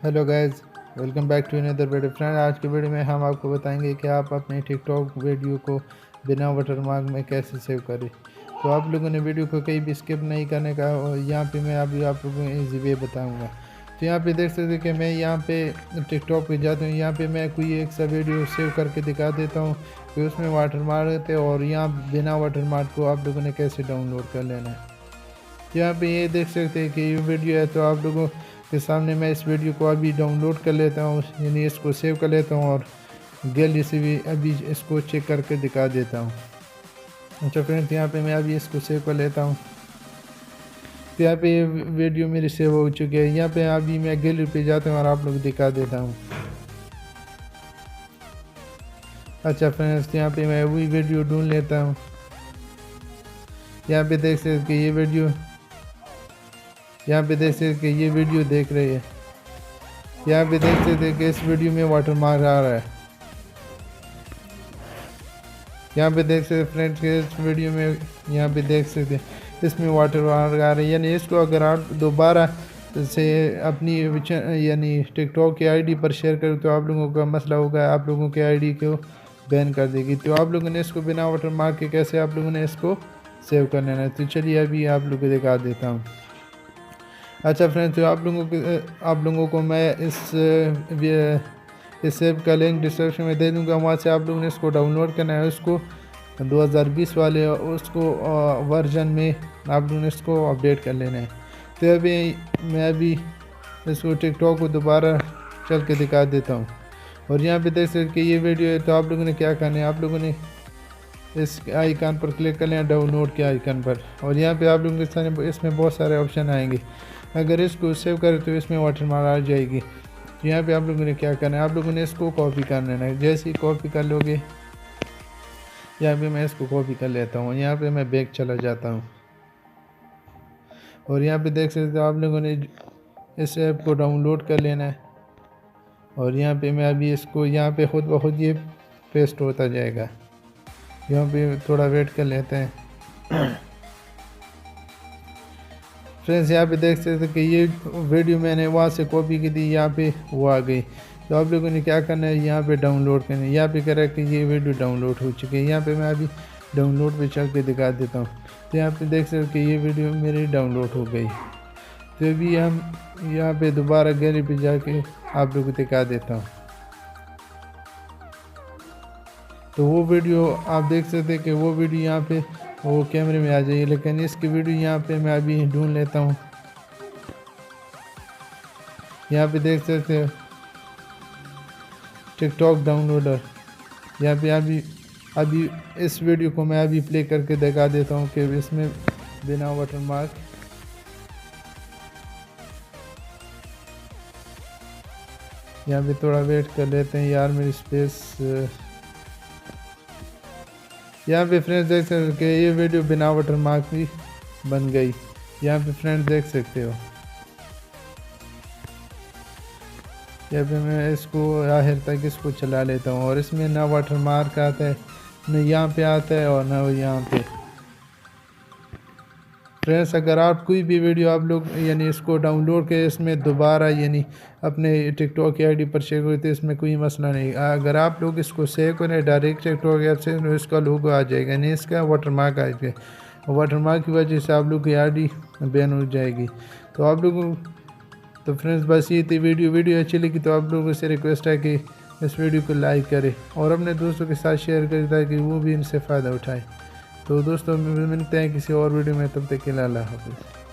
Hello guys, welcome back to another video. Friend, आज की video में हम आपको बताएंगे कि आप अपने टिकटॉक वीडियो को बिना वाटरमार्क में कैसे सेव करें। तो आप लोगों ने वीडियो को कहीं भी स्किप नहीं करने का, और यहाँ पे मैं अभी आप लोगों को ईजी वे बताऊंगा। तो यहाँ पे देख सकते हैं कि मैं यहाँ पे टिकटॉक पे जाता हूँ। यहाँ पे मैं कोई एक सा वीडियो सेव करके दिखा देता हूँ कि उसमें वाटरमार्क रहते हैं, और यहाँ बिना वाटरमार्क को आप लोगों ने कैसे डाउनलोड कर लेना है। यहाँ पे ये देख सकते हैं कि ये वीडियो है, तो आप लोगों के सामने मैं इस वीडियो को अभी डाउनलोड कर लेता हूँ, यानी इसको सेव कर लेता हूँ और गैलरी से भी अभी इसको चेक करके दिखा देता हूँ। अच्छा फ्रेंड्स, यहाँ पे मैं अभी इसको सेव कर लेता हूँ। तो यहाँ पे ये वीडियो मेरी सेव हो चुकी है। यहाँ पे अभी मैं गैलरी पे जाता हूँ और आप लोग दिखा देता हूँ। अच्छा फ्रेंड्स, यहाँ पे मैं वही वीडियो ढूंढ लेता हूँ। यहाँ पे देख सकते कि ये वीडियो देख रही है। यहाँ पे देख सकते हैं कि इस वीडियो में वाटरमार्क आ रहा है। यहाँ पे देख सकते फ्रेंड्स के इस वीडियो में यहाँ पे देख सकते इसमें वाटरमार्क आ रहा है। यानी इसको अगर आप दोबारा से अपनी यानी टिकटॉक की आईडी पर शेयर करें तो आप लोगों का मसला होगा, आप लोगों की आईडी को बैन कर देगी। तो आप लोगों ने इसको बिना वाटरमार्क के कैसे आप लोगों ने इसको सेव कर लेना है। तो चलिए अभी आप लोगों को दिखा देता हूँ। अच्छा फ्रेंड्स, तो आप लोगों को मैं इस ऐप का लिंक डिस्क्रिप्शन में दे दूंगा। वहाँ से आप लोगों ने इसको डाउनलोड करना है। उसको 2020 वाले उसको वर्जन में आप लोगों ने इसको अपडेट कर लेना है। तो मैं इसको टिकटॉक को दोबारा चल के दिखा देता हूँ। और यहाँ पे देख सकते कि ये वीडियो है। तो आप लोगों ने क्या करना है, आप लोगों ने इस आइकन पर क्लिक कर लेना, डाउनलोड के आइकन पर। और यहाँ पे आप लोगों के सामने इसमें बहुत सारे ऑप्शन आएंगे। अगर इसको सेव करें तो इसमें वाटरमार्क आ जाएगी। तो यहाँ पे आप लोगों ने क्या करना है, आप लोगों ने इसको कॉपी कर लेना है। जैसे ही कॉपी कर लोगे, यहाँ पे मैं इसको कॉपी कर लेता हूँ। यहाँ पे मैं बैक चला जाता हूँ और यहाँ पे देख सकते हो आप लोगों ने इस ऐप को डाउनलोड कर लेना है। और यहाँ पे मैं अभी इसको यहाँ पे खुद ब खुद ये पेस्ट होता जाएगा। यहाँ पे थोड़ा वेट कर लेते हैं। फ्रेंड्स, यहाँ पे देख सकते कि ये वीडियो मैंने वहाँ से कॉपी की थी, यहाँ पे वो आ गई। तो आप लोगों ने क्या करना है, यहाँ पे डाउनलोड करना है। यहाँ पे कह रहा है कि ये वीडियो डाउनलोड हो चुकी है। यहाँ पे मैं अभी डाउनलोड पे चल के दिखा देता हूँ। तो यहाँ पे देख सकते कि ये वीडियो मेरी डाउनलोड हो गई। तो अभी हम यहाँ पे दोबारा गैलरी पे जाके आप लोगों को दिखा देता हूँ। तो वो वीडियो आप देख सकते हैं कि वो वीडियो यहाँ पे वो कैमरे में आ जाएगी, लेकिन इसकी वीडियो यहाँ पे मैं अभी ढूंढ लेता हूँ। यहाँ पे देख सकते हो टिकटॉक डाउनलोडर। यहाँ पे अभी इस वीडियो को मैं अभी प्ले करके दिखा देता हूँ कि इसमें बिना वाटरमार्क। यहाँ पे थोड़ा वेट कर लेते हैं यार, मेरी स्पेस। यहाँ पे फ्रेंड्स देख सकते हो कि ये वीडियो बिना वाटरमार्क भी बन गई। यहाँ पे फ्रेंड्स देख सकते हो। यहाँ पे मैं इसको आखिर तक इसको चला लेता हूँ और इसमें ना वाटरमार्क आता है, न यहाँ पे आता है और ना यहाँ पे। फ्रेंड्स, अगर आप कोई भी वीडियो आप लोग यानी इसको डाउनलोड के इसमें दोबारा यानी अपने टिकटॉक की आईडी पर शेयर करें तो इसमें कोई मसला नहीं। अगर आप लोग इसको सेव करें डायरेक्ट टिकटॉक ऐप से तो इसका लोगो आ जाएगा, यानी इसका वाटरमार्क आ जाएगा। वाटरमार्क की वजह से आप लोग की आईडी बैन हो जाएगी। तो आप लोगों तो फ्रेंड्स बस ये थी वीडियो अच्छी लगी तो आप लोगों से रिक्वेस्ट है कि इस वीडियो को लाइक करें और अपने दोस्तों के साथ शेयर करें ताकि वो भी इनसे फ़ायदा उठाएं। तो दोस्तों मिलते हैं किसी और वीडियो में, तब तक के लिए अल्लाह हाफ़िज़।